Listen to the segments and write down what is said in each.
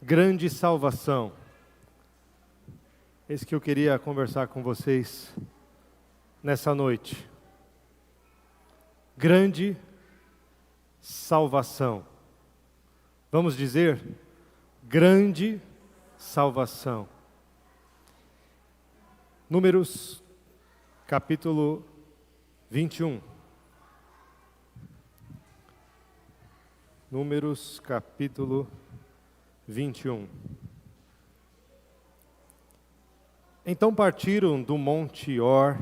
Grande salvação. Esse que eu queria conversar com vocês nessa noite. Grande salvação. Vamos dizer, grande salvação. Números, capítulo 21. Números, capítulo 21. Então partiram do Monte Or,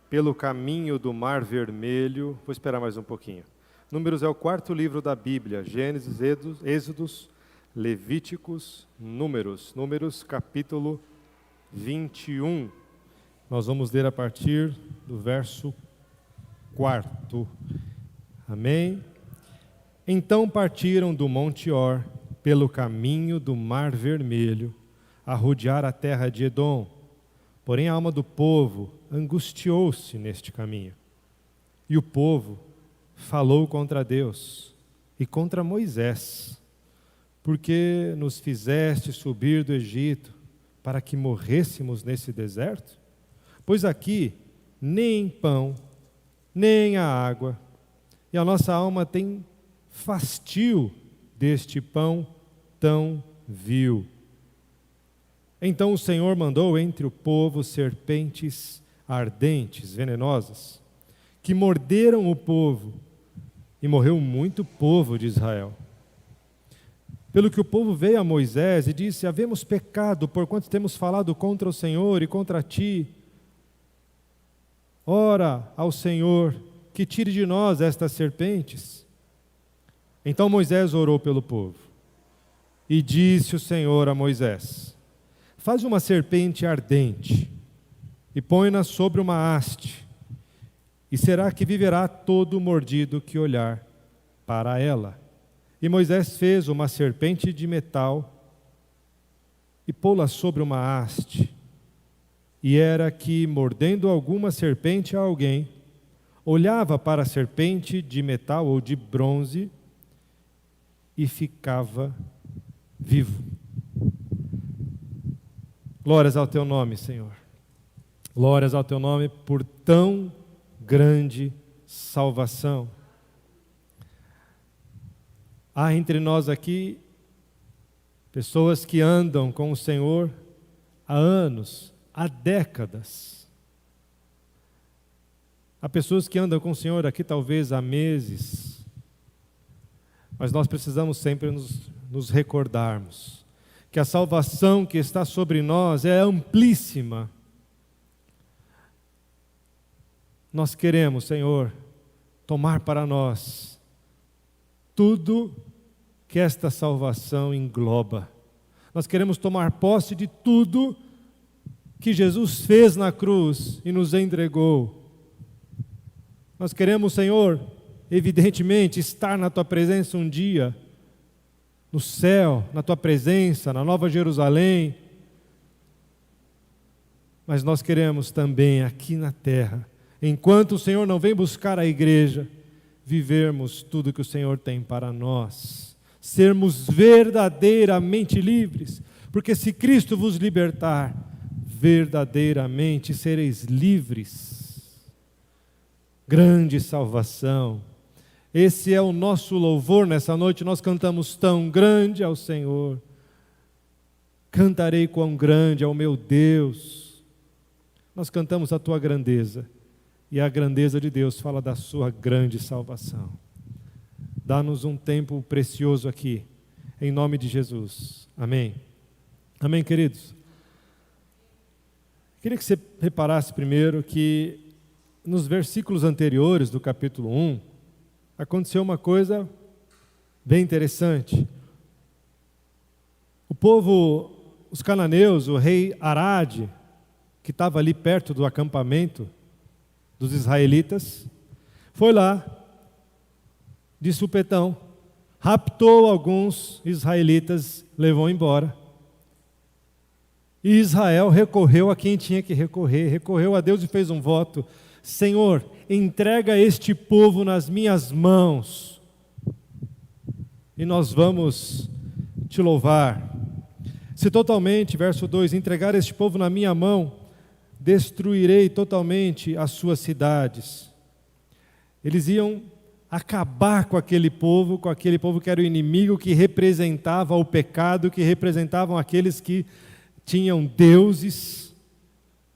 pelo caminho do Mar Vermelho. Vou esperar mais um pouquinho. Números é o quarto livro da Bíblia. Gênesis, Êxodos, Levíticos, Números. Números, capítulo 21. Nós vamos ler a partir do verso 4. Amém? Então partiram do Monte Or, pelo caminho do Mar Vermelho, a rodear a terra de Edom. Porém a alma do povo angustiou-se neste caminho. E o povo falou contra Deus e contra Moisés: porque nos fizeste subir do Egito para que morrêssemos nesse deserto? Pois aqui nem pão, nem a água, e a nossa alma tem fastio deste pão tão vil. Então o Senhor mandou entre o povo serpentes ardentes, venenosas, que morderam o povo, e morreu muito povo de Israel. Pelo que o povo veio a Moisés e disse: havemos pecado, porquanto temos falado contra o Senhor e contra ti. Ora ao Senhor, que tire de nós estas serpentes. Então Moisés orou pelo povo, e disse o Senhor a Moisés: faz uma serpente ardente, e põe-na sobre uma haste, e será que viverá todo mordido que olhar para ela. E Moisés fez uma serpente de metal, e pô-la sobre uma haste, e era que, mordendo alguma serpente a alguém, olhava para a serpente de metal ou de bronze, e ficava vivo. Glórias ao teu nome, Senhor. Glórias ao teu nome por tão grande salvação. Há entre nós aqui pessoas que andam com o Senhor há anos, há décadas. Há pessoas que andam com o Senhor aqui talvez há meses. Mas nós precisamos sempre nos recordarmos que a salvação que está sobre nós é amplíssima. Nós queremos, Senhor, tomar para nós tudo que esta salvação engloba. Nós queremos tomar posse de tudo que Jesus fez na cruz e nos entregou. Nós queremos, Senhor, evidentemente, estar na tua presença um dia, no céu, na tua presença, na Nova Jerusalém. Mas nós queremos também aqui na terra, enquanto o Senhor não vem buscar a igreja, vivermos tudo que o Senhor tem para nós, sermos verdadeiramente livres, porque se Cristo vos libertar, verdadeiramente sereis livres. Grande salvação. Esse é o nosso louvor nessa noite. Nós cantamos: tão grande ao Senhor. Cantarei quão grande é o meu Deus. Nós cantamos a tua grandeza. E a grandeza de Deus fala da sua grande salvação. Dá-nos um tempo precioso aqui. Em nome de Jesus. Amém. Amém, queridos? Queria que você reparasse primeiro que nos versículos anteriores do capítulo 1, aconteceu uma coisa bem interessante. O povo, os cananeus, o rei Arade, que estava ali perto do acampamento dos israelitas, foi lá, de supetão, raptou alguns israelitas, levou embora. E Israel recorreu a quem tinha que recorrer, recorreu a Deus e fez um voto: Senhor, entrega este povo nas minhas mãos, e nós vamos te louvar, Se totalmente, verso 2, entregar este povo na minha mão, destruirei totalmente as suas cidades. Eles iam acabar com aquele povo que era o inimigo, que representava o pecado, que representavam aqueles que tinham deuses,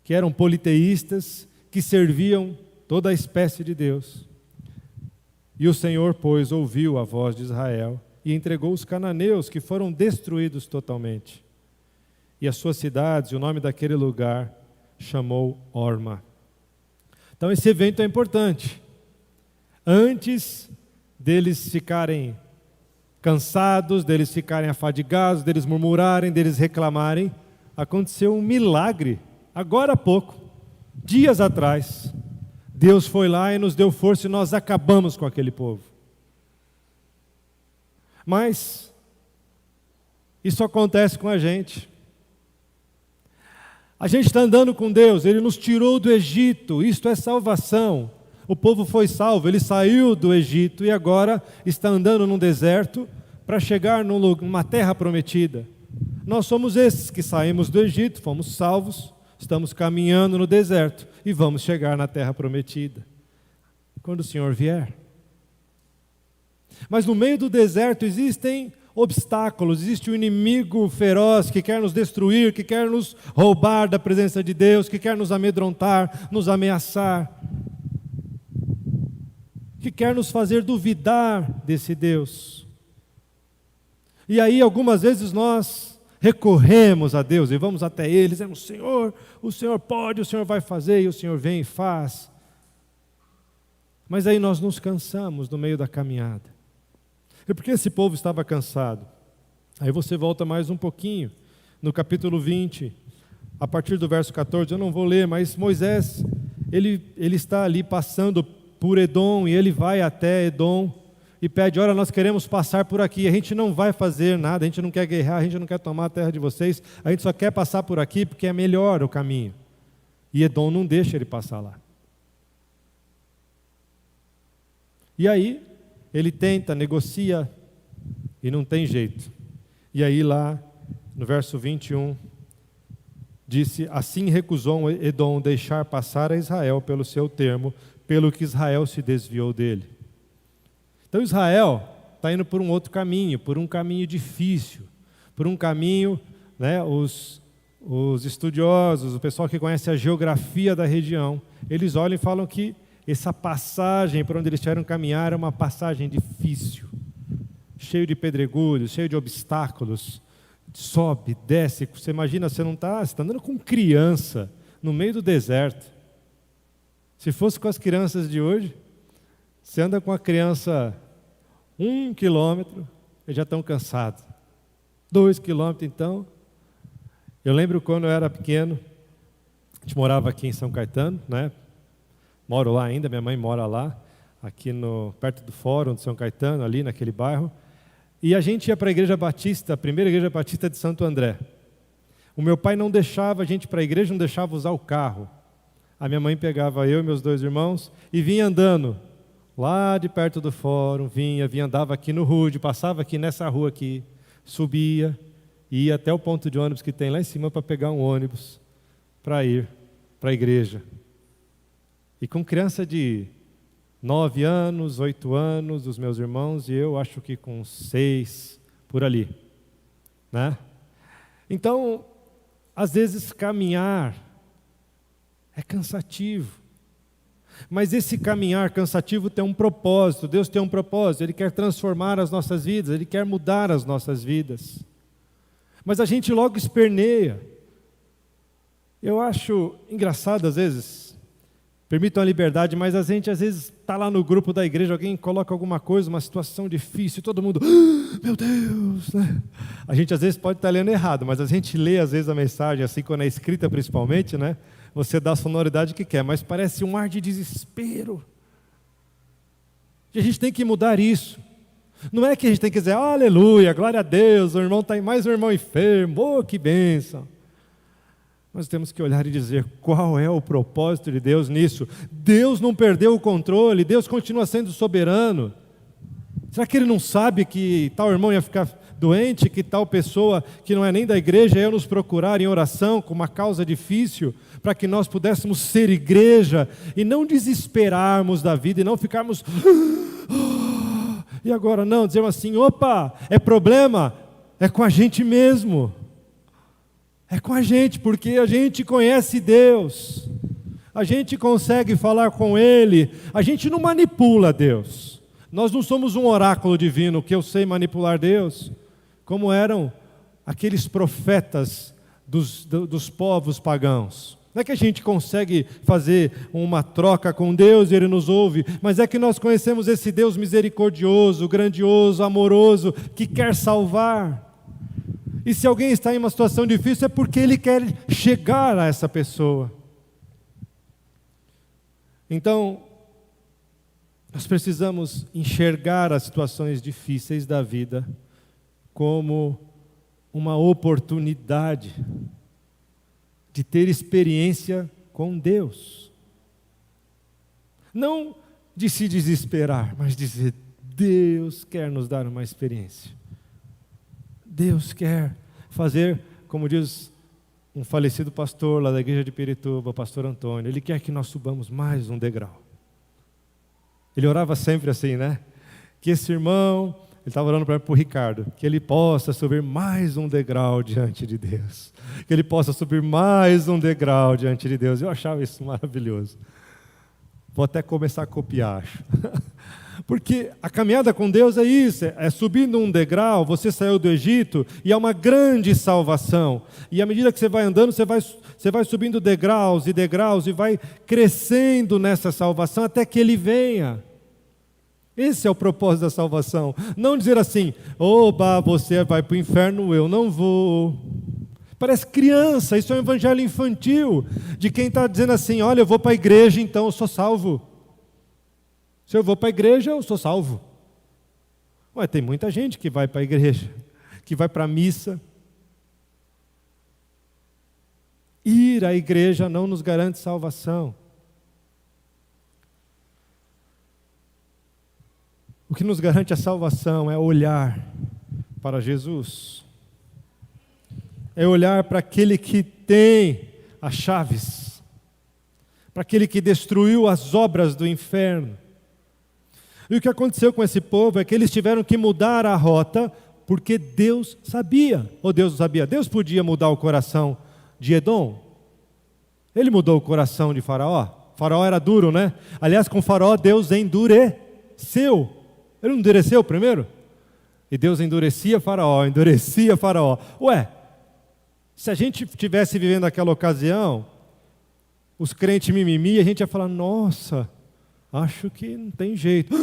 que eram politeístas, que serviam toda a espécie de Deus. E o Senhor, pois, ouviu a voz de Israel e entregou os cananeus, que foram destruídos totalmente. E as suas cidades, e o nome daquele lugar, chamou Horma. Então esse evento é importante. Antes deles ficarem cansados, deles ficarem afadigados, deles murmurarem, deles reclamarem, aconteceu um milagre, agora há pouco, dias atrás. Deus foi lá e nos deu força e nós acabamos com aquele povo. Mas isso acontece com a gente. A gente está andando com Deus, Ele nos tirou do Egito, isto é salvação. O povo foi salvo, ele saiu do Egito e agora está andando num deserto para chegar numa terra prometida. Nós somos esses que saímos do Egito, fomos salvos, estamos caminhando no deserto e vamos chegar na terra prometida, quando o Senhor vier. Mas no meio do deserto existem obstáculos, existe um inimigo feroz que quer nos destruir, que quer nos roubar da presença de Deus, que quer nos amedrontar, nos ameaçar, que quer nos fazer duvidar desse Deus. E aí algumas vezes nós recorremos a Deus e vamos até Ele, dizemos: Senhor, o Senhor pode, o Senhor vai fazer, e o Senhor vem e faz. Mas aí nós nos cansamos no meio da caminhada. E por que esse povo estava cansado? Aí você volta mais um pouquinho, no capítulo 20, a partir do verso 14, eu não vou ler, mas Moisés, ele está ali passando por Edom, e ele vai até Edom, e pede: olha, nós queremos passar por aqui, a gente não vai fazer nada, a gente não quer guerrear, a gente não quer tomar a terra de vocês, a gente só quer passar por aqui porque é melhor o caminho. E Edom não deixa ele passar lá. E aí, ele tenta, negocia, e não tem jeito. E aí lá, no verso 21, disse: assim recusou Edom deixar passar a Israel pelo seu termo, pelo que Israel se desviou dele. Então Israel está indo por um outro caminho, por um caminho difícil, por um caminho, né, os estudiosos, o pessoal que conhece a geografia da região, eles olham e falam que essa passagem por onde eles tiveram que caminhar é uma passagem difícil, cheio de pedregulhos, cheio de obstáculos, sobe, desce. Você imagina, você está andando com criança no meio do deserto. Se fosse com as crianças de hoje, você anda com a criança 1 quilômetro, eles já estão cansados. 2 quilômetros, então. Eu lembro quando eu era pequeno, a gente morava aqui em São Caetano, né? Moro lá ainda, minha mãe mora lá, aqui perto do Fórum de São Caetano, ali naquele bairro. E a gente ia para a Igreja Batista, a primeira Igreja Batista de Santo André. O meu pai não deixava a gente ir para a igreja, não deixava usar o carro. A minha mãe pegava eu e meus 2 irmãos e vinha andando lá de perto do fórum, andava aqui no Rude, passava aqui nessa rua aqui, subia, ia até o ponto de ônibus que tem lá em cima para pegar um ônibus para ir para a igreja. E com criança de 9 anos, 8 anos, os meus irmãos, e eu acho que com 6, por ali, né? Então, às vezes caminhar é cansativo, mas esse caminhar cansativo tem um propósito. Deus tem um propósito, Ele quer transformar as nossas vidas, Ele quer mudar as nossas vidas, mas a gente logo esperneia. Eu acho engraçado às vezes, permitam a liberdade, mas a gente às vezes está lá no grupo da igreja, alguém coloca alguma coisa, uma situação difícil, todo mundo, meu Deus, né? A gente às vezes pode estar lendo errado, mas a gente lê às vezes a mensagem, assim, quando é escrita principalmente, né? Você dá a sonoridade que quer, mas parece um ar de desespero. E a gente tem que mudar isso. Não é que a gente tem que dizer, aleluia, glória a Deus, o irmão está mais um irmão enfermo, que bênção. Nós temos que olhar e dizer, qual é o propósito de Deus nisso? Deus não perdeu o controle, Deus continua sendo soberano. Será que Ele não sabe que tal irmão ia ficar doente, que tal pessoa que não é nem da igreja ia nos procurar em oração com uma causa difícil, para que nós pudéssemos ser igreja e não desesperarmos da vida e não ficarmos... E agora não, dizemos assim, opa, é problema, é com a gente mesmo. É com a gente, porque a gente conhece Deus. A gente consegue falar com Ele. A gente não manipula Deus. Nós não somos um oráculo divino que eu sei manipular Deus, como eram aqueles profetas dos povos pagãos. Não é que a gente consegue fazer uma troca com Deus e Ele nos ouve, mas é que nós conhecemos esse Deus misericordioso, grandioso, amoroso, que quer salvar. E se alguém está em uma situação difícil é porque Ele quer chegar a essa pessoa. Então, nós precisamos enxergar as situações difíceis da vida como uma oportunidade de ter experiência com Deus. Não de se desesperar, mas dizer, Deus quer nos dar uma experiência. Deus quer fazer, como diz um falecido pastor lá da igreja de Pirituba, o pastor Antônio, ele quer que nós subamos mais um degrau. Ele orava sempre assim, né? Que esse irmão, ele estava orando para o Ricardo, que ele possa subir mais um degrau diante de Deus. Que ele possa subir mais um degrau diante de Deus. Eu achava isso maravilhoso. Vou até começar a copiar, acho. Porque a caminhada com Deus é isso, é subindo um degrau, você saiu do Egito e é uma grande salvação. E à medida que você vai andando, você vai subindo degraus e vai crescendo nessa salvação até que Ele venha. Esse é o propósito da salvação. Não dizer assim, oba, você vai para o inferno, eu não vou. Parece criança, isso é um evangelho infantil, de quem está dizendo assim, olha, eu vou para a igreja, então eu sou salvo. Se eu vou para a igreja, eu sou salvo. Ué, tem muita gente que vai para a igreja, que vai para a missa. Ir à igreja não nos garante salvação. O que nos garante a salvação é olhar para Jesus. É olhar para aquele que tem as chaves. Para aquele que destruiu as obras do inferno. E o que aconteceu com esse povo é que eles tiveram que mudar a rota, porque Deus sabia. Ou Deus não sabia? Deus podia mudar o coração de Edom. Ele mudou o coração de Faraó. Faraó era duro, né? Aliás, com Faraó, Deus endureceu. Ele não endureceu primeiro? E Deus endurecia Faraó. Ué, se a gente estivesse vivendo aquela ocasião, os crentes mimimi, a gente ia falar, nossa, acho que não tem jeito.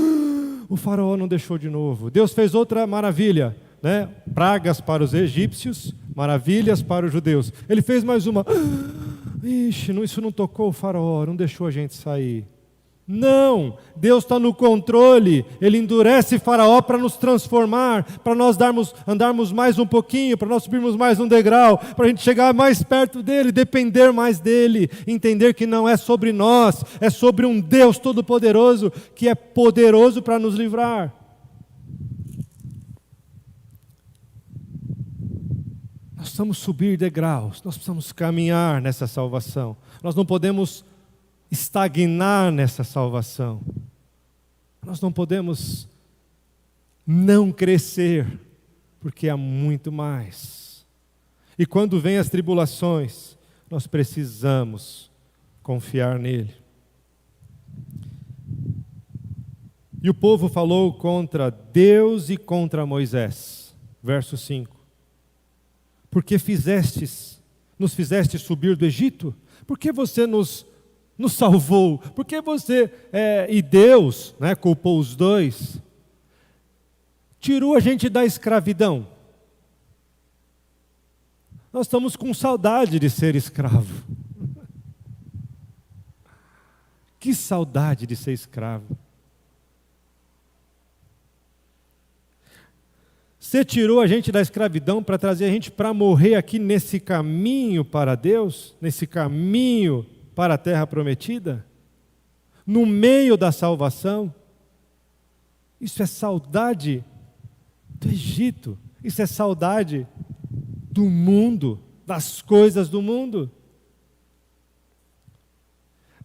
O Faraó não deixou de novo. Deus fez outra maravilha, né? Pragas para os egípcios, maravilhas para os judeus. Ele fez mais uma. Ixi, isso não tocou o Faraó, não deixou a gente sair. Não, Deus está no controle. Ele endurece Faraó para nos transformar, para nós andarmos mais um pouquinho, para nós subirmos mais um degrau, para a gente chegar mais perto dele, depender mais dele, entender que não é sobre nós, é sobre um Deus todo-poderoso, que é poderoso para nos livrar. Nós precisamos subir degraus, nós precisamos caminhar nessa salvação. Nós não podemos estagnar nessa salvação. Nós não podemos não crescer, porque há muito mais. E quando vêm as tribulações, nós precisamos confiar nele. E o povo falou contra Deus e contra Moisés. Verso 5. Porque nos fizeste subir do Egito? Por que você nos salvou? Porque você, e Deus, né, culpou os dois, tirou a gente da escravidão. Nós estamos com saudade de ser escravo. Que saudade de ser escravo. Você tirou a gente da escravidão para trazer a gente para morrer aqui nesse caminho para Deus, nesse caminho para a terra prometida, no meio da salvação. Isso é saudade do Egito. Isso é saudade do mundo, das coisas do mundo.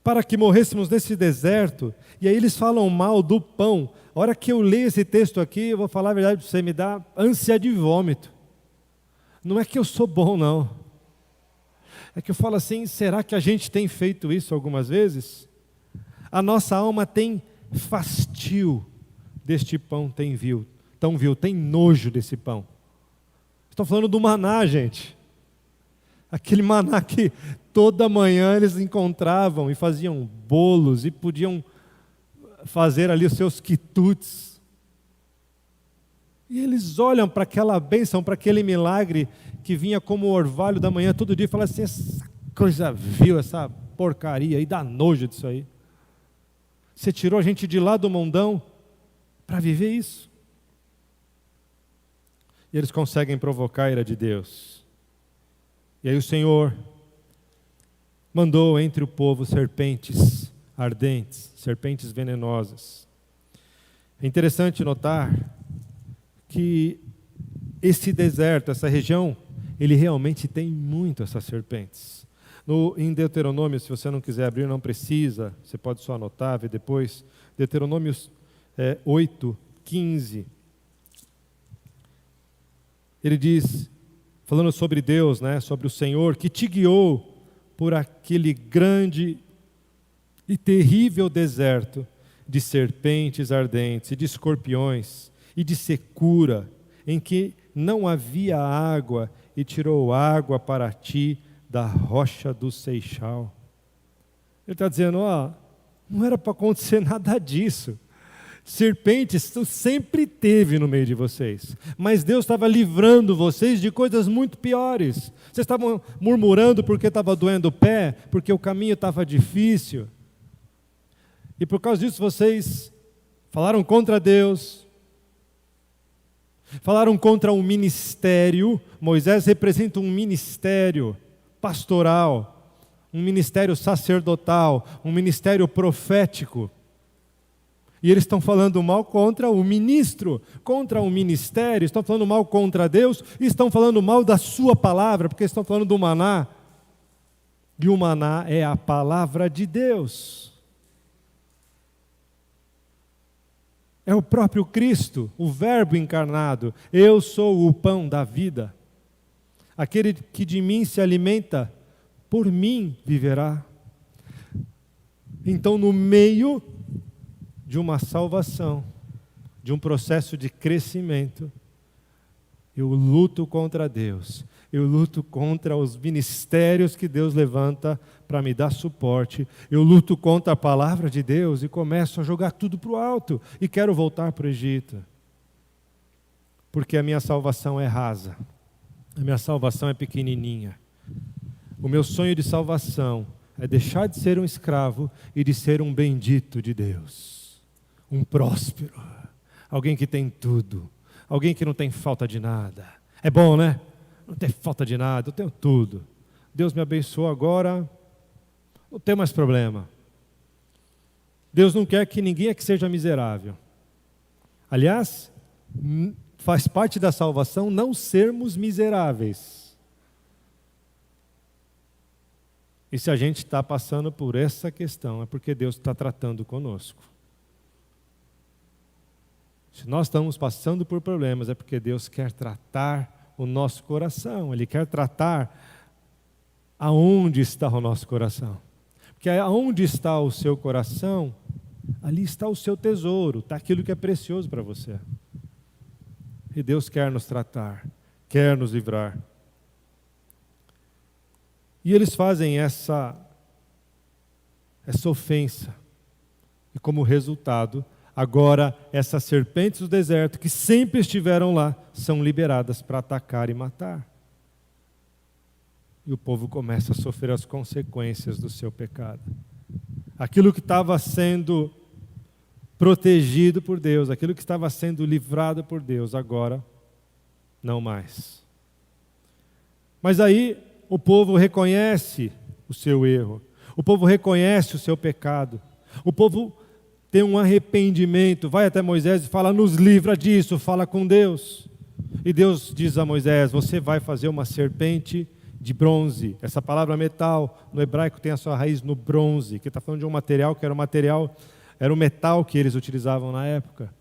Para que morrêssemos nesse deserto, e aí eles falam mal do pão. A hora que eu leio esse texto aqui, eu vou falar a verdade para você, me dá ânsia de vômito. Não é que eu sou bom, não. É que eu falo assim, será que a gente tem feito isso algumas vezes? A nossa alma tem fastio deste pão, tem nojo desse pão. Estou falando do maná, gente. Aquele maná que toda manhã eles encontravam e faziam bolos e podiam fazer ali os seus quitutes. E eles olham para aquela bênção, para aquele milagre que vinha como o orvalho da manhã todo dia e falam assim, essa coisa vil, essa porcaria aí, dá nojo disso aí. Você tirou a gente de lá do mundão para viver isso. E eles conseguem provocar a ira de Deus. E aí o Senhor mandou entre o povo serpentes ardentes, serpentes venenosas. É interessante notar que esse deserto, essa região, ele realmente tem muito essas serpentes. Em Deuteronômio, se você não quiser abrir, não precisa, você pode só anotar, ver depois. Deuteronômio 8:15. Ele diz, falando sobre Deus, né, sobre o Senhor, que te guiou por aquele grande e terrível deserto de serpentes ardentes, e de escorpiões, e de secura, em que não havia água, e tirou água para ti da rocha do Seixal. Ele está dizendo, não era para acontecer nada disso. Serpentes sempre teve no meio de vocês, mas Deus estava livrando vocês de coisas muito piores. Vocês estavam murmurando porque estava doendo o pé, porque o caminho estava difícil, e por causa disso vocês falaram contra Deus, falaram contra o ministério. Moisés representa um ministério pastoral, um ministério sacerdotal, um ministério profético. E eles estão falando mal contra o ministro, contra o ministério, estão falando mal contra Deus, e estão falando mal da sua palavra, porque estão falando do maná. E o maná é a palavra de Deus. É o próprio Cristo, o Verbo encarnado. Eu sou o pão da vida. Aquele que de mim se alimenta, por mim viverá. Então, no meio de uma salvação, de um processo de crescimento, eu luto contra Deus, eu luto contra os ministérios que Deus levanta para me dar suporte, eu luto contra a palavra de Deus e começo a jogar tudo para o alto e quero voltar para o Egito, porque a minha salvação é rasa, a minha salvação é pequenininha. O meu sonho de salvação é deixar de ser um escravo e de ser um bendito de Deus, um próspero, alguém que tem tudo, alguém que não tem falta de nada. É bom, né? Não tem falta de nada, eu tenho tudo. Deus me abençoou agora, não tem mais problema. Deus não quer que ninguém aqui seja miserável. Aliás, faz parte da salvação não sermos miseráveis. E se a gente está passando por essa questão, é porque Deus está tratando conosco. Se nós estamos passando por problemas, é porque Deus quer tratar o nosso coração. Ele quer tratar aonde está o nosso coração. Porque aonde está o seu coração, ali está o seu tesouro, está aquilo que é precioso para você. E Deus quer nos tratar, quer nos livrar. E eles fazem essa ofensa. E como resultado, agora essas serpentes do deserto, que sempre estiveram lá, são liberadas para atacar e matar. E o povo começa a sofrer as consequências do seu pecado. Aquilo que estava sendo protegido por Deus, aquilo que estava sendo livrado por Deus, agora não mais. Mas aí o povo reconhece o seu erro, o povo reconhece o seu pecado, o povo tem um arrependimento, vai até Moisés e fala, nos livra disso, fala com Deus. E Deus diz a Moisés: você vai fazer uma serpente de bronze. Essa palavra metal, no hebraico, tem a sua raiz no bronze, que está falando de um material que era o metal que eles utilizavam na época.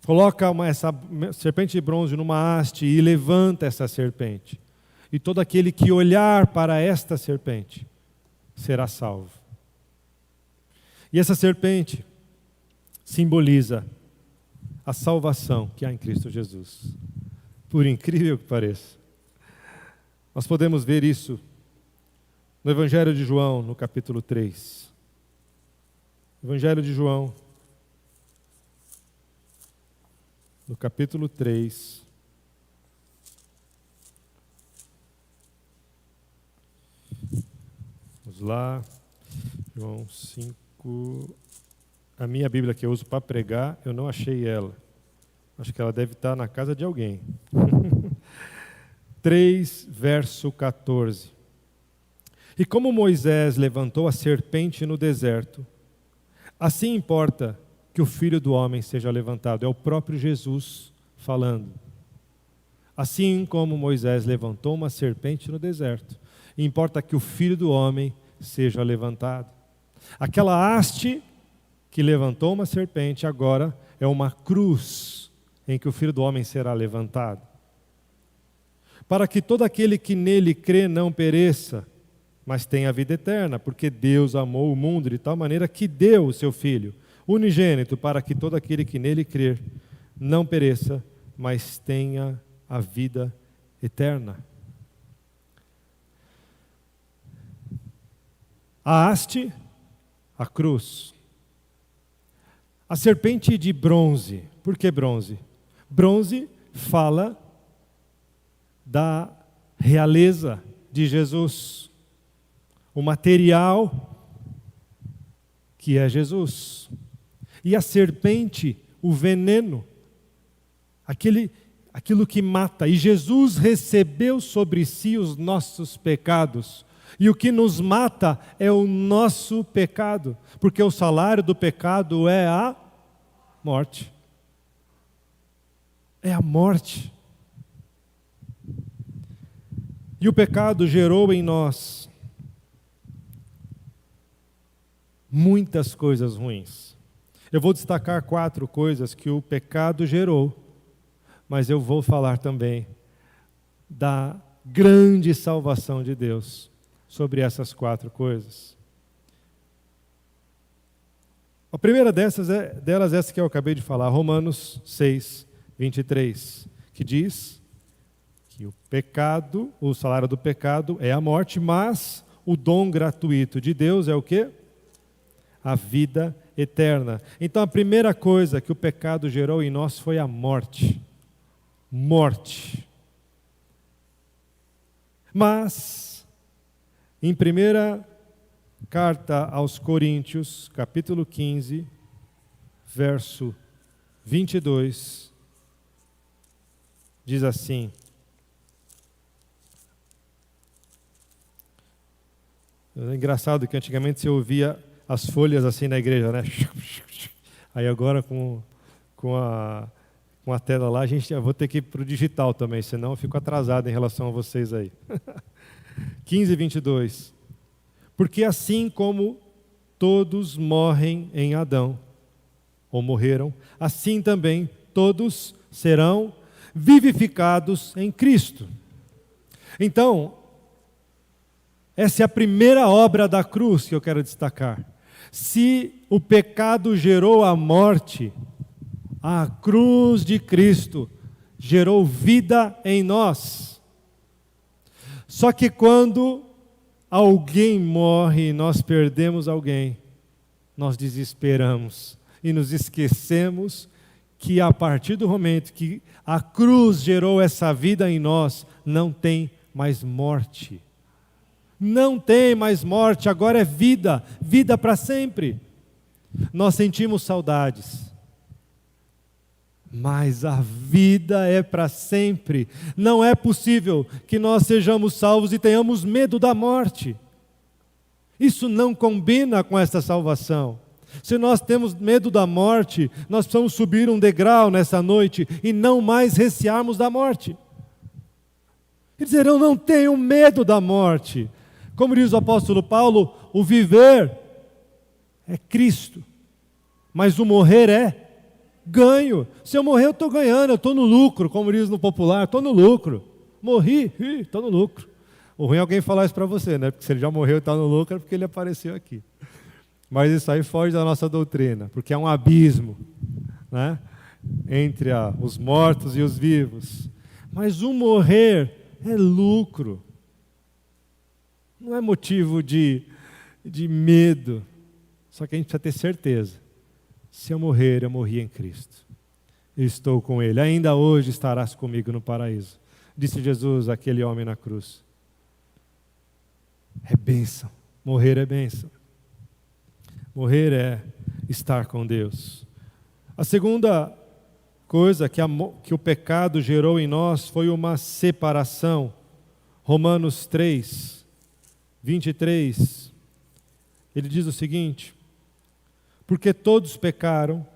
Coloca essa serpente de bronze numa haste e levanta essa serpente. E todo aquele que olhar para esta serpente será salvo. E essa serpente simboliza a salvação que há em Cristo Jesus. Por incrível que pareça. Nós podemos ver isso no Evangelho de João, no capítulo 3. Evangelho de João, no capítulo 3. Vamos lá, João 5. A minha Bíblia que eu uso para pregar, eu não achei ela. Acho que ela deve estar na casa de alguém. 3, verso 14. E como Moisés levantou a serpente no deserto, assim importa que o Filho do Homem seja levantado. É o próprio Jesus falando. Assim como Moisés levantou uma serpente no deserto, importa que o Filho do Homem seja levantado. Aquela haste que levantou uma serpente agora é uma cruz em que o Filho do Homem será levantado. Para que todo aquele que nele crê não pereça, mas tenha a vida eterna, porque Deus amou o mundo de tal maneira que deu o seu Filho unigênito, para que todo aquele que nele crer não pereça, mas tenha a vida eterna. A haste, a cruz. A serpente de bronze. Por que bronze? Bronze fala da realeza de Jesus. O material que é Jesus. E a serpente, o veneno, aquilo que mata. E Jesus recebeu sobre si os nossos pecados. E o que nos mata é o nosso pecado, porque o salário do pecado é a morte. É a morte. E o pecado gerou em nós muitas coisas ruins. Eu vou destacar 4 coisas que o pecado gerou, mas eu vou falar também da grande salvação de Deus sobre essas 4 coisas. A primeira delas é essa que eu acabei de falar, Romanos 6, 23, que diz que o pecado, o salário do pecado é a morte, mas o dom gratuito de Deus é o quê? A vida eterna. Então a primeira coisa que o pecado gerou em nós foi a morte. Morte. Mas, em primeira carta aos Coríntios, capítulo 15, verso 22, diz assim: é engraçado que antigamente você ouvia as folhas assim na igreja, né? Aí agora com a tela lá, eu vou ter que ir para o digital também, senão eu fico atrasado em relação a vocês aí. 15, 22. Porque assim como todos morrem em Adão, ou morreram, assim também todos serão vivificados em Cristo. Então, essa é a primeira obra da cruz que eu quero destacar. Se o pecado gerou a morte, a cruz de Cristo gerou vida em nós. Só que quando alguém morre e nós perdemos alguém, nós desesperamos e nos esquecemos que a partir do momento que a cruz gerou essa vida em nós, não tem mais morte. Não tem mais morte, agora é vida, vida para sempre. Nós sentimos saudades, mas a vida é para sempre. Não é possível que nós sejamos salvos e tenhamos medo da morte. Isso não combina com esta salvação. Se nós temos medo da morte, nós precisamos subir um degrau nessa noite e não mais recearmos da morte. E dizer, eu não tenho medo da morte. Como diz o apóstolo Paulo, o viver é Cristo, mas o morrer é ganho. Se eu morrer, eu estou ganhando, eu estou no lucro, como diz no popular, estou no lucro. Morri, estou no lucro. O ruim é alguém falar isso para você, né? Porque se ele já morreu e está no lucro, é porque ele apareceu aqui. Mas isso aí foge da nossa doutrina, porque é um abismo, né? Entre os mortos e os vivos. Mas o morrer é lucro. Não é motivo de medo. Só que a gente precisa ter certeza. Se eu morrer, eu morri em Cristo. Eu estou com Ele. Ainda hoje estarás comigo no paraíso. Disse Jesus àquele homem na cruz. É bênção. Morrer é bênção. Morrer é estar com Deus. A segunda coisa que o pecado gerou em nós foi uma separação. Romanos 3, 23. Ele diz o seguinte: porque todos pecaram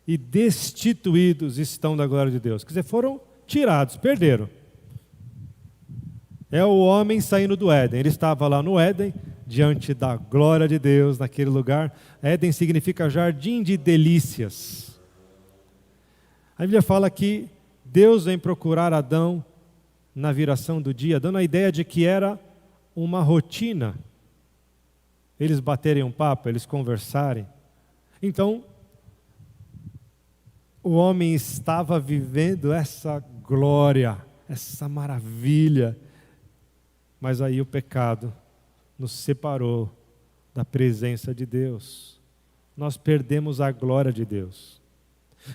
e destituídos estão da glória de Deus. Quer dizer, foram tirados, perderam. É o homem saindo do Éden. Ele estava lá no Éden, diante da glória de Deus, naquele lugar. Éden significa jardim de delícias. A Bíblia fala que Deus vem procurar Adão na viração do dia, dando a ideia de que era uma rotina. Eles baterem um papo, eles conversarem. Então, o homem estava vivendo essa glória, essa maravilha. Mas aí o pecado nos separou da presença de Deus. Nós perdemos a glória de Deus.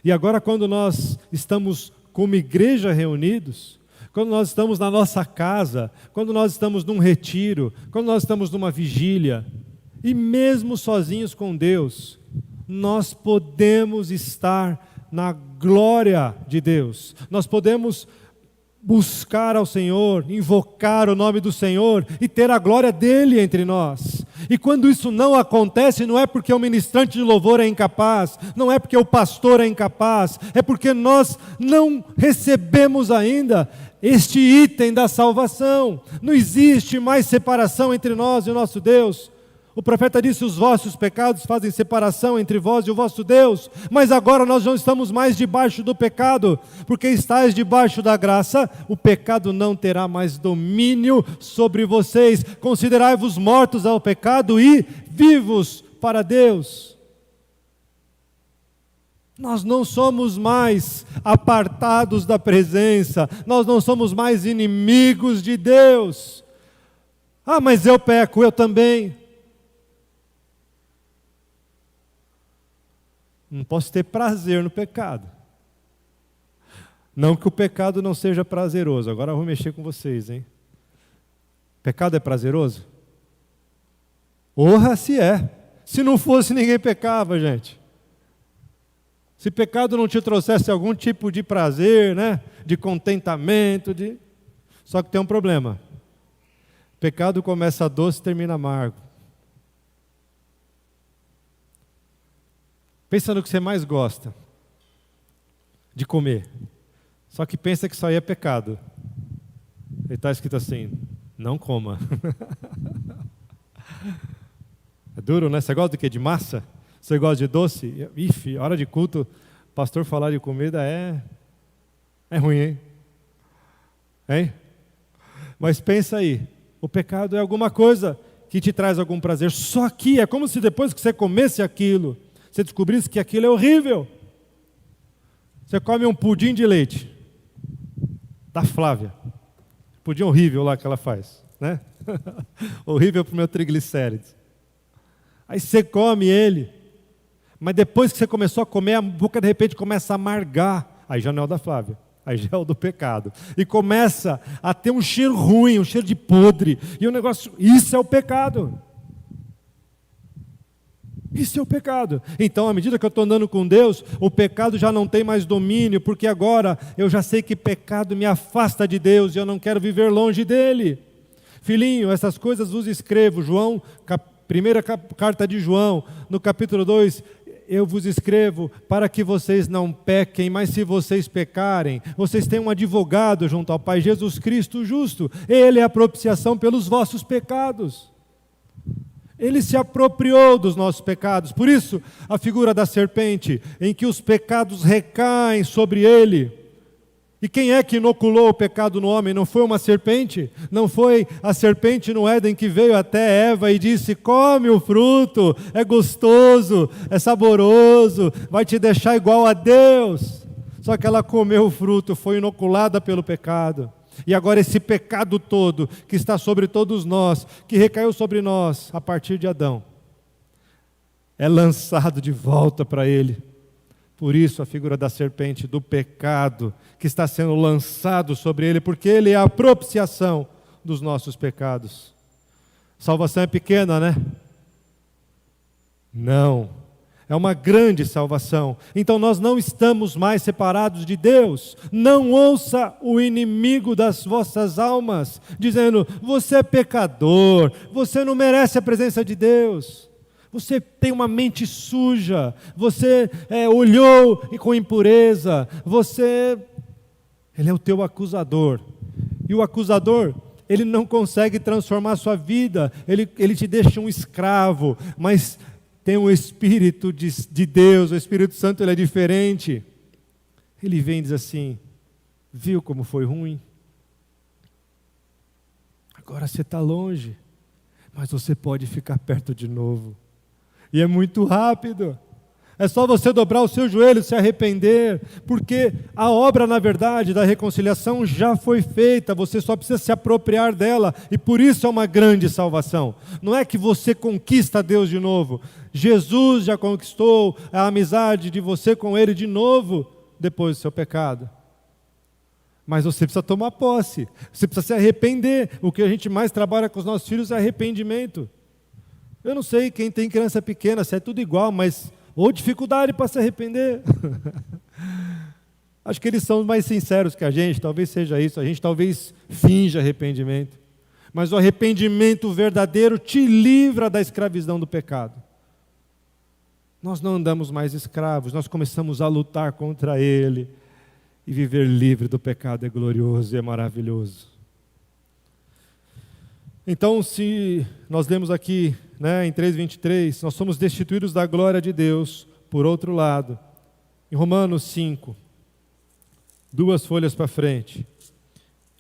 E agora, quando nós estamos como igreja reunidos, quando nós estamos na nossa casa, quando nós estamos num retiro, quando nós estamos numa vigília, e mesmo sozinhos com Deus, nós podemos estar na glória de Deus. Nós podemos buscar ao Senhor, invocar o nome do Senhor e ter a glória dele entre nós. E quando isso não acontece, não é porque o ministrante de louvor é incapaz, não é porque o pastor é incapaz, é porque nós não recebemos ainda este item da salvação. Não existe mais separação entre nós e o nosso Deus. O profeta disse, os vossos pecados fazem separação entre vós e o vosso Deus. Mas agora nós não estamos mais debaixo do pecado, porque estáis debaixo da graça, o pecado não terá mais domínio sobre vocês. Considerai-vos mortos ao pecado e vivos para Deus. Nós não somos mais apartados da presença, nós não somos mais inimigos de Deus. Ah, mas eu peco, eu também. Não posso ter prazer no pecado. Não que o pecado não seja prazeroso. Agora eu vou mexer com vocês, hein? Pecado é prazeroso? Orra se é. Se não fosse, ninguém pecava, gente. Se pecado não te trouxesse algum tipo de prazer, né? De contentamento, Só que tem um problema. Pecado começa doce e termina amargo. Pensa no que você mais gosta de comer. Só que pensa que isso aí é pecado. E está escrito assim, não coma. É duro, né? Você gosta do quê? De massa? Você gosta de doce? Ixi, hora de culto, pastor falar de comida é ruim, hein? Hein? Mas pensa aí, o pecado é alguma coisa que te traz algum prazer. Só que é como se depois que você comesse aquilo, você descobrisse que aquilo é horrível. Você come um pudim de leite da Flávia. Pudim horrível lá que ela faz, né? Horrível para o meu triglicérides. Aí você come ele, mas depois que você começou a comer, a boca de repente começa a amargar. Aí já não é o da Flávia, aí já é o do pecado. E começa a ter um cheiro ruim, um cheiro de podre. E o negócio, isso é o pecado. Isso é o pecado. Então, à medida que eu estou andando com Deus, o pecado já não tem mais domínio, porque agora eu já sei que pecado me afasta de Deus e eu não quero viver longe dele. Filhinho, essas coisas vos escrevo, João primeira carta de João, no capítulo 2, eu vos escrevo para que vocês não pequem, mas se vocês pecarem, vocês têm um advogado junto ao Pai, Jesus Cristo justo. Ele é a propiciação pelos vossos pecados. Ele se apropriou dos nossos pecados. Por isso, a figura da serpente, em que os pecados recaem sobre ele. E quem é que inoculou o pecado no homem? Não foi uma serpente? Não foi a serpente no Éden que veio até Eva e disse: come o fruto, é gostoso, é saboroso, vai te deixar igual a Deus. Só que ela comeu o fruto, foi inoculada pelo pecado. E agora esse pecado todo que está sobre todos nós, que recaiu sobre nós a partir de Adão, é lançado de volta para ele. Por isso a figura da serpente, do pecado que está sendo lançado sobre ele, porque ele é a propiciação dos nossos pecados. Salvação é pequena, né? Não. É uma grande salvação. Então nós não estamos mais separados de Deus. Não ouça o inimigo das vossas almas, dizendo: você é pecador, você não merece a presença de Deus. Você tem uma mente suja, você olhou com impureza, ele é o teu acusador. E o acusador, ele não consegue transformar a sua vida, ele te deixa um escravo, mas tem o Espírito de Deus, o Espírito Santo, ele é diferente. Ele vem e diz assim: viu como foi ruim? Agora você está longe, mas você pode ficar perto de novo. E é muito rápido. É só você dobrar o seu joelho, se arrepender, porque a obra, na verdade, da reconciliação já foi feita, você só precisa se apropriar dela, e por isso é uma grande salvação. Não é que você conquista Deus de novo. Jesus já conquistou a amizade de você com Ele de novo, depois do seu pecado. Mas você precisa tomar posse, você precisa se arrepender. O que a gente mais trabalha com os nossos filhos é arrependimento. Eu não sei quem tem criança pequena, se é tudo igual, mas ou dificuldade para se arrepender. Acho que eles são mais sinceros que a gente, talvez seja isso, a gente talvez finja arrependimento. Mas o arrependimento verdadeiro te livra da escravidão do pecado. Nós não andamos mais escravos, nós começamos a lutar contra ele. E viver livre do pecado é glorioso e é maravilhoso. Então, se nós lemos aqui, em 3:23, nós somos destituídos da glória de Deus. Por outro lado, em Romanos 5, 2 folhas para frente,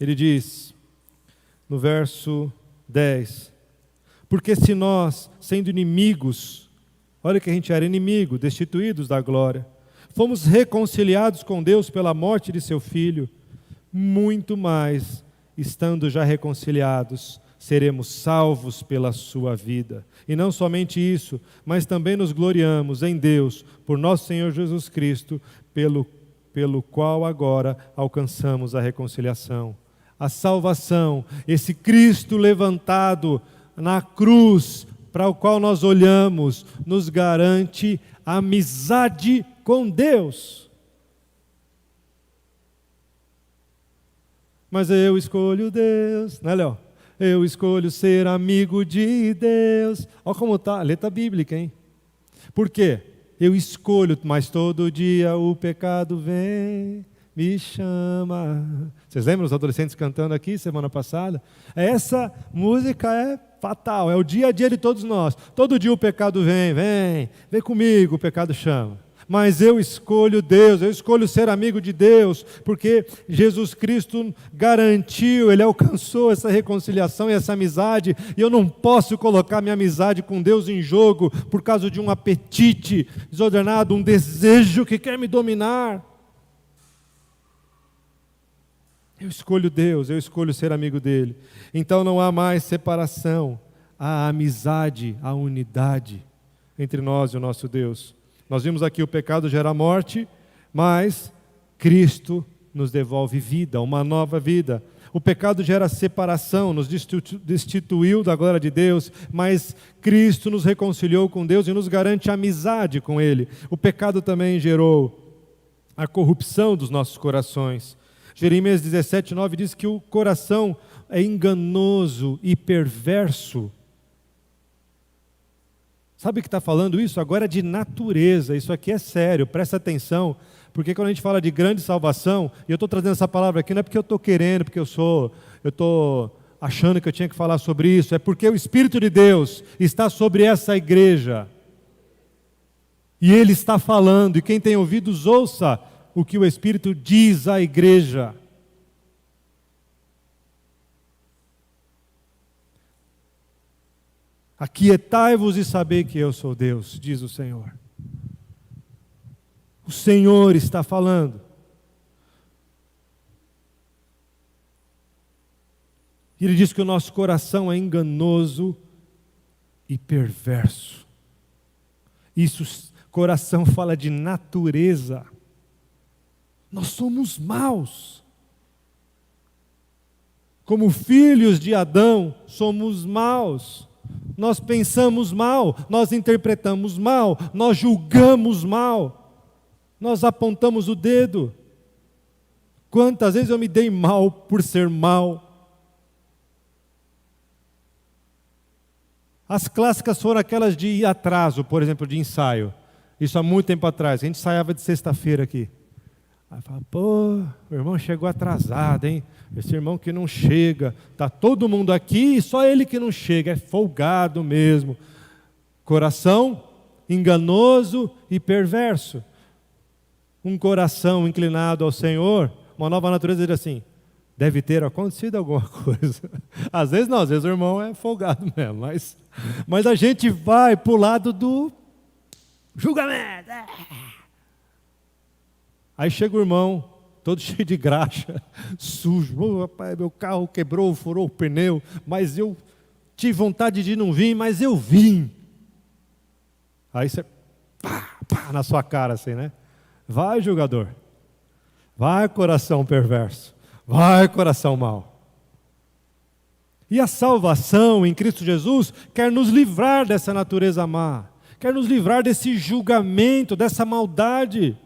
ele diz, no verso 10, porque se nós, sendo inimigos, olha que a gente era inimigo, destituídos da glória, fomos reconciliados com Deus pela morte de seu Filho, muito mais, estando já reconciliados, seremos salvos pela sua vida. E não somente isso, mas também nos gloriamos em Deus, por nosso Senhor Jesus Cristo, pelo qual agora alcançamos a reconciliação. A salvação, esse Cristo levantado na cruz, para o qual nós olhamos, nos garante amizade com Deus. Mas eu escolho Deus, né, Léo? Eu escolho ser amigo de Deus. Olha como está a letra bíblica, hein? Por quê? Eu escolho, mas todo dia o pecado vem, me chama. Vocês lembram os adolescentes cantando aqui semana passada? Essa música é fatal, é o dia a dia de todos nós. Todo dia o pecado vem comigo, o pecado chama. Mas eu escolho Deus, eu escolho ser amigo de Deus, porque Jesus Cristo garantiu, Ele alcançou essa reconciliação e essa amizade, e eu não posso colocar minha amizade com Deus em jogo por causa de um apetite desordenado, um desejo que quer me dominar. Eu escolho Deus, eu escolho ser amigo dEle. Então não há mais separação, há amizade, há unidade entre nós e o nosso Deus. Nós vimos aqui o pecado gera morte, mas Cristo nos devolve vida, uma nova vida. O pecado gera separação, nos destituiu da glória de Deus, mas Cristo nos reconciliou com Deus e nos garante amizade com Ele. O pecado também gerou a corrupção dos nossos corações. Jeremias 17:9 diz que o coração é enganoso e perverso. Sabe o que está falando isso? Agora é de natureza, isso aqui é sério, presta atenção, porque quando a gente fala de grande salvação, e eu estou trazendo essa palavra aqui, não é porque eu estou querendo, porque eu estou achando que eu tinha que falar sobre isso, é porque o Espírito de Deus está sobre essa igreja, e Ele está falando, e quem tem ouvidos ouça o que o Espírito diz à igreja. Aquietai-vos e sabei que eu sou Deus, diz o Senhor. O Senhor está falando. Ele diz que o nosso coração é enganoso e perverso. Isso, coração fala de natureza. Nós somos maus. Como filhos de Adão, somos maus. Nós pensamos mal, nós interpretamos mal, nós julgamos mal, nós apontamos o dedo. Quantas vezes eu me dei mal por ser mal? As clássicas foram aquelas de atraso, por exemplo, de ensaio. Isso há muito tempo atrás, a gente ensaiava de sexta-feira aqui. Aí fala, pô, o irmão chegou atrasado, hein? Esse irmão que não chega, está todo mundo aqui e só ele que não chega, é folgado mesmo. Coração enganoso e perverso. Um coração inclinado ao Senhor, uma nova natureza diz assim, deve ter acontecido alguma coisa. Às vezes não, às vezes o irmão é folgado mesmo, mas a gente vai para o lado do julgamento. Aí chega o irmão, todo cheio de graxa, sujo. Oh, rapaz, meu carro quebrou, furou o pneu, mas eu tive vontade de não vir, mas eu vim. Aí você, pá, na sua cara assim, né? Vai, julgador. Vai, coração perverso. Vai, coração mau. E a salvação em Cristo Jesus quer nos livrar dessa natureza má. Quer nos livrar desse julgamento, dessa maldade.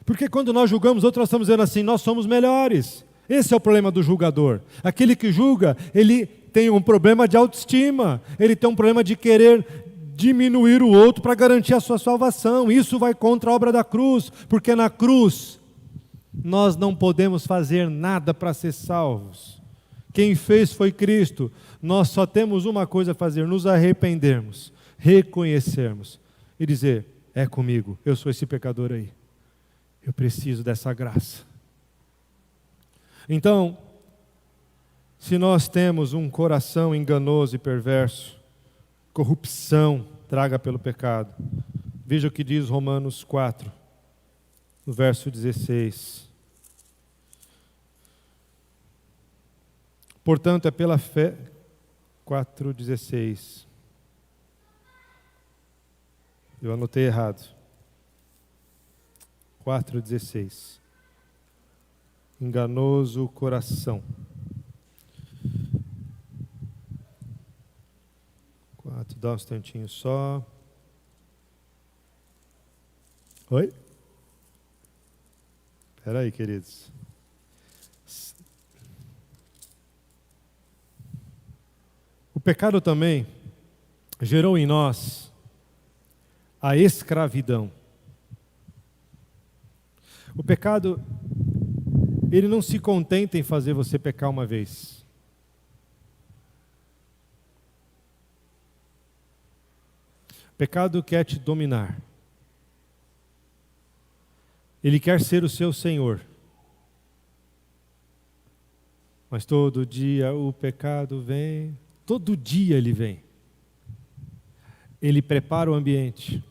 Porque quando nós julgamos outros, nós estamos dizendo assim, nós somos melhores. Esse é o problema do julgador. Aquele que julga, ele tem um problema de autoestima. Ele tem um problema de querer diminuir o outro para garantir a sua salvação. Isso vai contra a obra da cruz. Porque na cruz, nós não podemos fazer nada para ser salvos. Quem fez foi Cristo. Nós só temos uma coisa a fazer, nos arrependermos, reconhecermos e dizer, é comigo, eu sou esse pecador aí. Eu preciso dessa graça. Então, se nós temos um coração enganoso e perverso, corrupção traga pelo pecado. Veja o que diz Romanos 4, no verso 16. Portanto, é pela fé... 4,16. Eu anotei errado. 4,16. Enganoso o coração. 4, dá um instantinho só. Oi? Espera aí, queridos. O pecado também gerou em nós a escravidão. O pecado, ele não se contenta em fazer você pecar uma vez. O pecado quer te dominar. Ele quer ser o seu senhor. Mas todo dia o pecado vem, todo dia ele vem. Ele prepara o ambiente.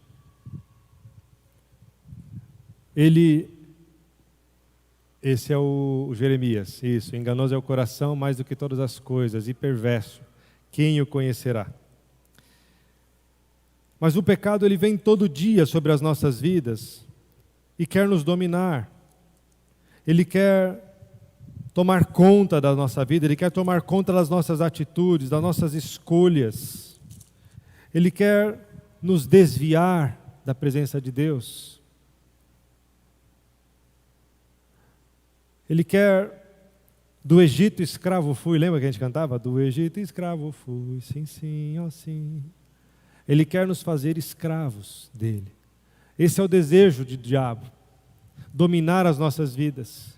Esse é o Jeremias, isso, enganoso é o coração mais do que todas as coisas, e perverso, quem o conhecerá? Mas o pecado ele vem todo dia sobre as nossas vidas e quer nos dominar. Ele quer tomar conta da nossa vida, ele quer tomar conta das nossas atitudes, das nossas escolhas. Ele quer nos desviar da presença de Deus. Ele quer, do Egito escravo fui, lembra que a gente cantava? Do Egito escravo fui, sim, sim, ó sim. Ele quer nos fazer escravos dele. Esse é o desejo do diabo, dominar as nossas vidas.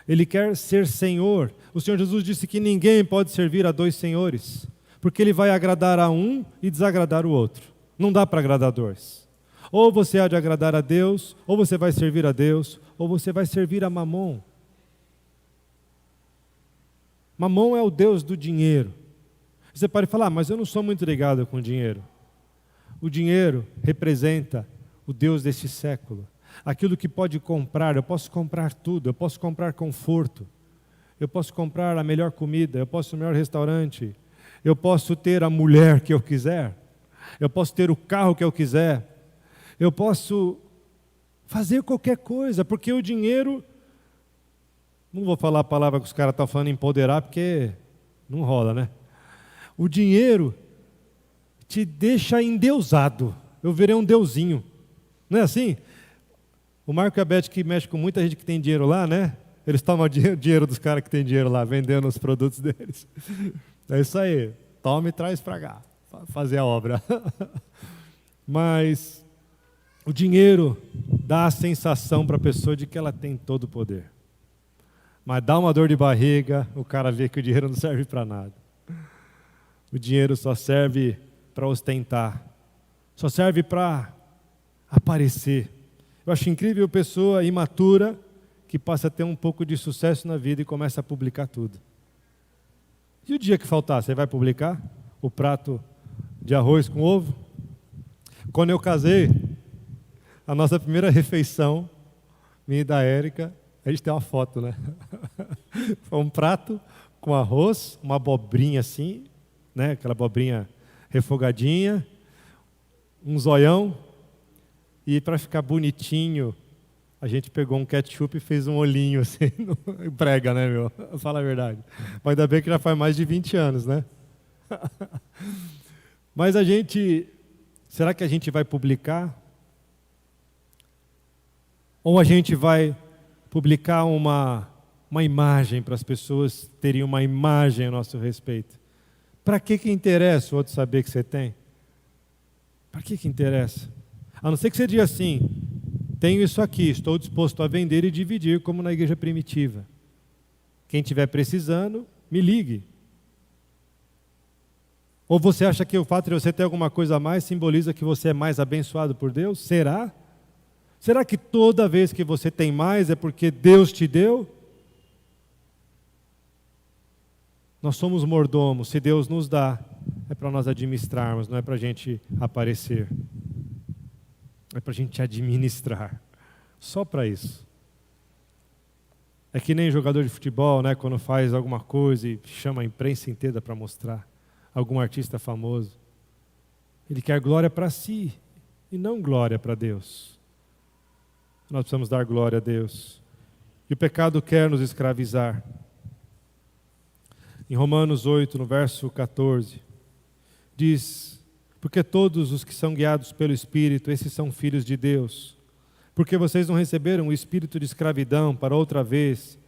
Ele quer ser Senhor. O Senhor Jesus disse que ninguém pode servir a dois senhores, porque ele vai agradar a um e desagradar o outro. Não dá para agradar dois. Ou você há de agradar a Deus, ou você vai servir a Deus, ou você vai servir a Mamon. Mamon é o Deus do dinheiro. Você pode falar, mas eu não sou muito ligado com o dinheiro. O dinheiro representa o Deus deste século. Aquilo que pode comprar, eu posso comprar tudo, eu posso comprar conforto, eu posso comprar a melhor comida, eu posso ir no melhor restaurante, eu posso ter a mulher que eu quiser, eu posso ter o carro que eu quiser, eu posso fazer qualquer coisa, porque o dinheiro, não vou falar a palavra que os caras estão falando empoderar, porque não rola, né? O dinheiro te deixa endeusado. Eu virei um deusinho. Não é assim? O Marco e a Beth, que mexe com muita gente que tem dinheiro lá, né? Eles tomam o dinheiro dos caras que tem dinheiro lá, vendendo os produtos deles. É isso aí. Toma e traz para cá, fazer a obra. Mas o dinheiro dá a sensação para a pessoa de que ela tem todo o poder. Mas dá uma dor de barriga, o cara vê que o dinheiro não serve para nada. O dinheiro só serve para ostentar, só serve para aparecer. Eu acho incrível a pessoa imatura que passa a ter um pouco de sucesso na vida e começa a publicar tudo. E o dia que faltar, você vai publicar o prato de arroz com ovo? Quando eu casei, a nossa primeira refeição, minha e da Érica, a gente tem uma foto, né? Foi um prato com arroz, uma abobrinha assim, né? Aquela abobrinha refogadinha, um zoião, e para ficar bonitinho, a gente pegou um ketchup e fez um olhinho assim, prega, né, meu? Fala a verdade. Mas ainda bem que já faz mais de 20 anos, né? Mas será que a gente vai publicar? Ou a gente vai publicar uma imagem para as pessoas terem uma imagem a nosso respeito? Para que interessa o outro saber que você tem? Para que interessa? A não ser que você diga assim, tenho isso aqui, estou disposto a vender e dividir, como na igreja primitiva. Quem estiver precisando, me ligue. Ou você acha que o fato de você ter alguma coisa a mais simboliza que você é mais abençoado por Deus? Será? Será que toda vez que você tem mais é porque Deus te deu? Nós somos mordomos, se Deus nos dá, é para nós administrarmos, não é para a gente aparecer. É para a gente administrar. Só para isso. É que nem jogador de futebol, né? Quando faz alguma coisa e chama a imprensa inteira para mostrar. Algum artista famoso. Ele quer glória para si e não glória para Deus. Nós precisamos dar glória a Deus. E o pecado quer nos escravizar. Em Romanos 8, no verso 14, diz: porque todos os que são guiados pelo Espírito, esses são filhos de Deus. Porque vocês não receberam o espírito de escravidão para outra vez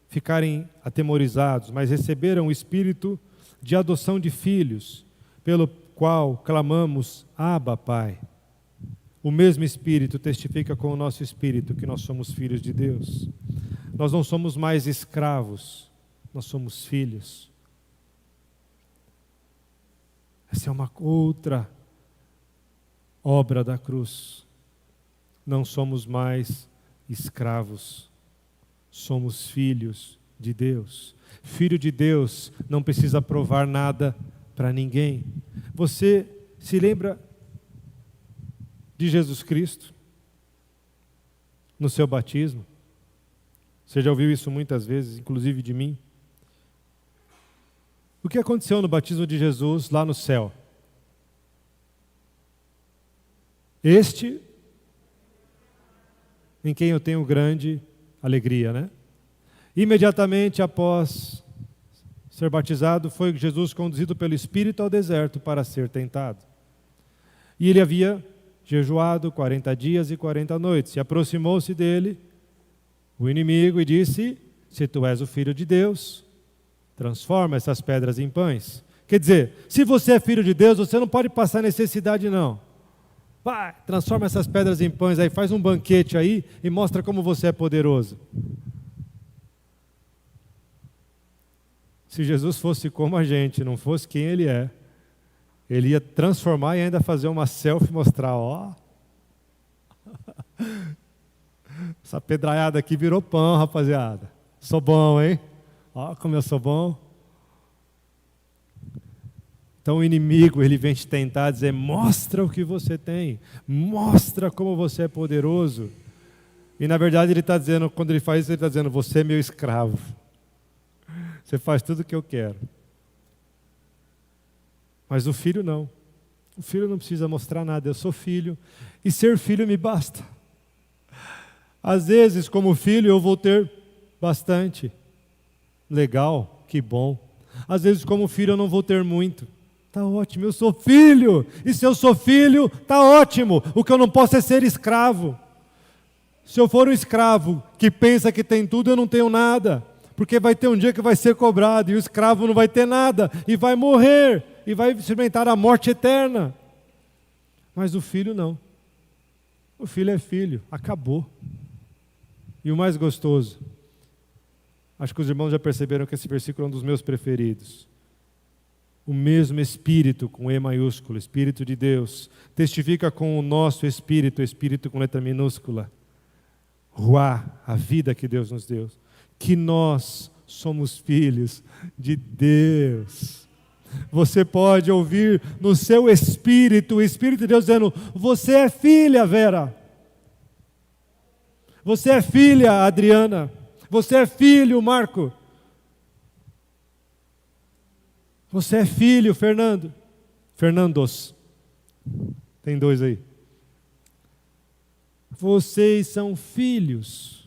ficarem atemorizados, mas receberam o espírito de adoção de filhos, pelo qual clamamos, Abba, Pai. O mesmo Espírito testifica com o nosso espírito que nós somos filhos de Deus. Nós não somos mais escravos, nós somos filhos. Essa é uma outra obra da cruz. Não somos mais escravos, somos filhos de Deus. Filho de Deus não precisa provar nada para ninguém. Você se lembra de Jesus Cristo no seu batismo? Você já ouviu isso muitas vezes, inclusive de mim. O que aconteceu no batismo de Jesus lá no céu? Este em quem eu tenho grande alegria, né? Imediatamente após ser batizado, foi Jesus conduzido pelo Espírito ao deserto para ser tentado. E ele havia jejuado 40 dias e 40 noites. E aproximou-se dele o inimigo e disse: se tu és o Filho de Deus, transforma essas pedras em pães. Quer dizer, se você é filho de Deus, você não pode passar necessidade não. Vai, transforma essas pedras em pães aí, faz um banquete aí e mostra como você é poderoso. Se Jesus fosse como a gente, não fosse quem Ele é, Ele ia transformar e ainda fazer uma selfie e mostrar, ó. Essa pedraiada aqui virou pão, rapaziada. Sou bom, hein? Ó, como eu sou bom. Então o inimigo, ele vem te tentar dizer, mostra o que você tem. Mostra como você é poderoso. E na verdade ele está dizendo, quando ele faz isso, ele está dizendo, você é meu escravo. Você faz tudo o que eu quero. Mas o filho não. O filho não precisa mostrar nada. Eu sou filho. E ser filho me basta. Às vezes, como filho, eu vou ter bastante. Legal, que bom. Às vezes, como filho, eu não vou ter muito. Tá ótimo, eu sou filho. E se eu sou filho, tá ótimo. O que eu não posso é ser escravo. Se eu for um escravo que pensa que tem tudo, eu não tenho nada. Porque vai ter um dia que vai ser cobrado. E o escravo não vai ter nada. E vai morrer. E vai experimentar a morte eterna. Mas o filho não. O filho é filho. Acabou. E o mais gostoso, acho que os irmãos já perceberam que esse versículo é um dos meus preferidos. O mesmo Espírito, com E maiúsculo, Espírito de Deus, testifica com o nosso Espírito, Espírito com letra minúscula, Ruá, a vida que Deus nos deu, que nós somos filhos de Deus. Você pode ouvir no seu Espírito, o Espírito de Deus dizendo, você é filha, Vera. Você é filha, Adriana. Você é filho, Marco. Você é filho, Fernando. Fernandos. Tem dois aí. Vocês são filhos.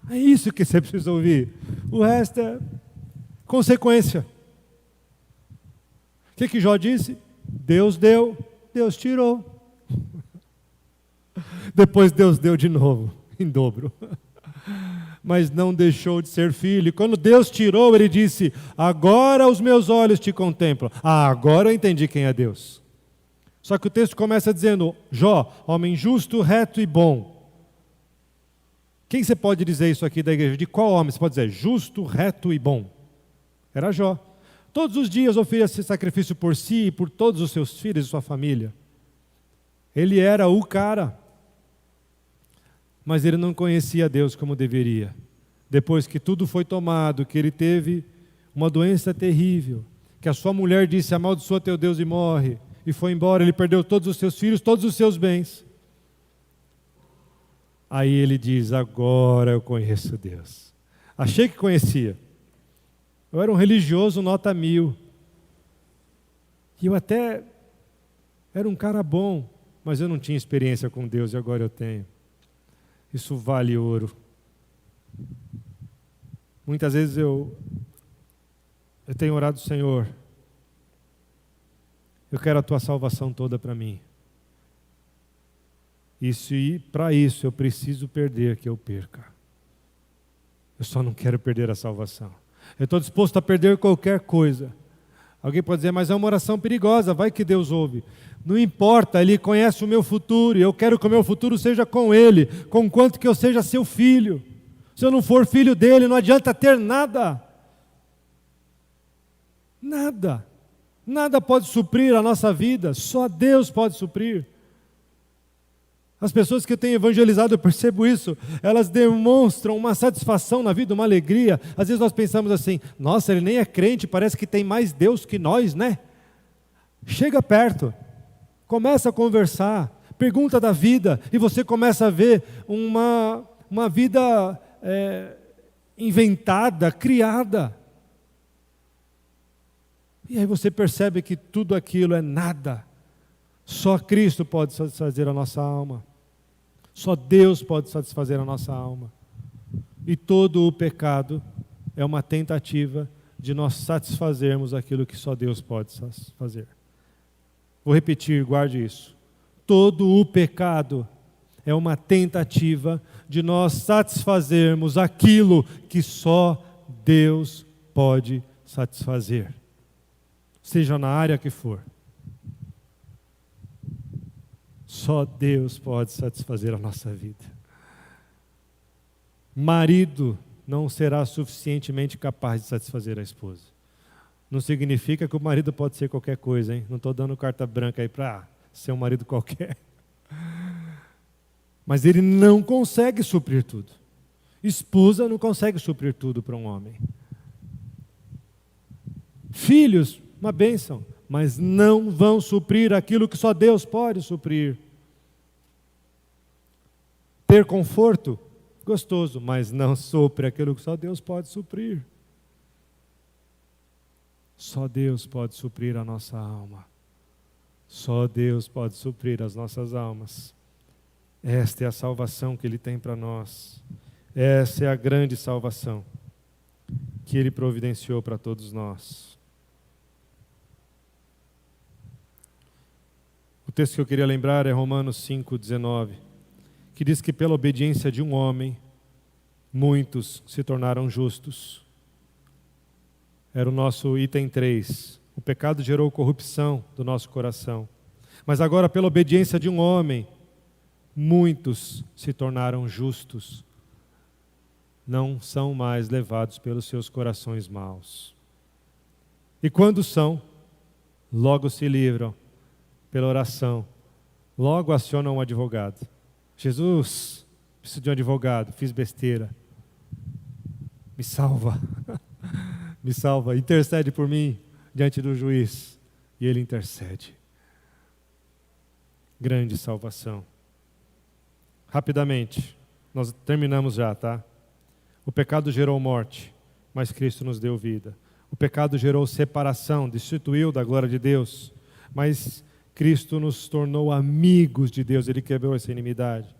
É isso que você precisa ouvir. O resto é consequência. O que Jó disse? Deus deu, Deus tirou. Depois Deus deu de novo. Em dobro, mas não deixou de ser filho. E quando Deus tirou, ele disse, agora os meus olhos te contemplam. Agora eu entendi quem é Deus. Só que o texto começa dizendo, Jó, homem justo, reto e bom. Quem você pode dizer isso aqui da igreja? De qual homem você pode dizer? Justo, reto e bom. Era Jó. Todos os dias oferecia sacrifício por si e por todos os seus filhos e sua família. Ele era o cara. Mas ele não conhecia Deus como deveria. Depois que tudo foi tomado, que ele teve uma doença terrível, que a sua mulher disse, amaldiçoa teu Deus e morre, e foi embora, ele perdeu todos os seus filhos, todos os seus bens. Aí ele diz, agora eu conheço Deus. Achei que conhecia. Eu era um religioso nota 1000. E eu até era um cara bom, mas eu não tinha experiência com Deus e agora eu tenho. Isso vale ouro. Muitas vezes eu tenho orado, Senhor, eu quero a tua salvação toda para mim. E se para isso eu preciso perder, que eu perca. Eu só não quero perder a salvação. Eu estou disposto a perder qualquer coisa. Alguém pode dizer, mas é uma oração perigosa, vai que Deus ouve. Não importa, Ele conhece o meu futuro, e eu quero que o meu futuro seja com Ele, conquanto que eu seja seu filho. Se eu não for filho dEle, não adianta ter nada. Nada. Nada pode suprir a nossa vida, só Deus pode suprir. As pessoas que eu tenho evangelizado, eu percebo isso, elas demonstram uma satisfação na vida, uma alegria. Às vezes nós pensamos assim, nossa, ele nem é crente, parece que tem mais Deus que nós, né? Chega perto, começa a conversar, pergunta da vida, e você começa a ver uma vida inventada, criada. E aí você percebe que tudo aquilo é nada. Só Cristo pode satisfazer a nossa alma. Só Deus pode satisfazer a nossa alma. E todo o pecado é uma tentativa de nós satisfazermos aquilo que só Deus pode fazer. Vou repetir, guarde isso. Todo o pecado é uma tentativa de nós satisfazermos aquilo que só Deus pode satisfazer. seja na área que for. Só Deus pode satisfazer a nossa vida. Marido não será suficientemente capaz de satisfazer a esposa. Não significa que o marido pode ser qualquer coisa, hein? Não estou dando carta branca aí para ser um marido qualquer. Mas ele não consegue suprir tudo. Esposa não consegue suprir tudo para um homem. Filhos, uma bênção, mas não vão suprir aquilo que só Deus pode suprir. Ter conforto, gostoso, mas não supre aquilo que só Deus pode suprir. Só Deus pode suprir a nossa alma. Só Deus pode suprir as nossas almas. Esta é a salvação que Ele tem para nós. Essa é a grande salvação que Ele providenciou para todos nós. O texto que eu queria lembrar é Romanos 5,19, que diz que pela obediência de um homem, muitos se tornaram justos. Era o nosso item 3. O pecado gerou corrupção do nosso coração. Mas agora, pela obediência de um homem, muitos se tornaram justos. Não são mais levados pelos seus corações maus. E quando são, logo se livram pela oração. Logo acionam um advogado. Jesus, preciso de um advogado, fiz besteira. Me salva. Me salva, intercede por mim diante do juiz. E ele intercede. Grande salvação. Rapidamente, nós terminamos já, tá? O pecado gerou morte, mas Cristo nos deu vida. O pecado gerou separação, destituiu da glória de Deus, mas Cristo nos tornou amigos de Deus. Ele quebrou essa inimizade.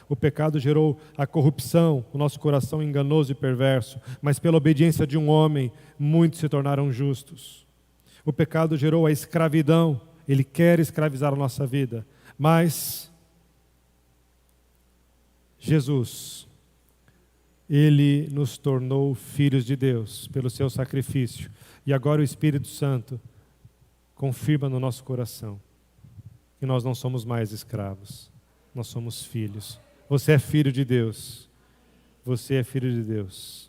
O pecado gerou a corrupção, o nosso coração enganoso e perverso, mas pela obediência de um homem, muitos se tornaram justos. O pecado gerou a escravidão, ele quer escravizar a nossa vida, mas Jesus, ele nos tornou filhos de Deus pelo seu sacrifício, e agora o Espírito Santo confirma no nosso coração que nós não somos mais escravos. Nós somos filhos. Você é filho de Deus. Você é filho de Deus.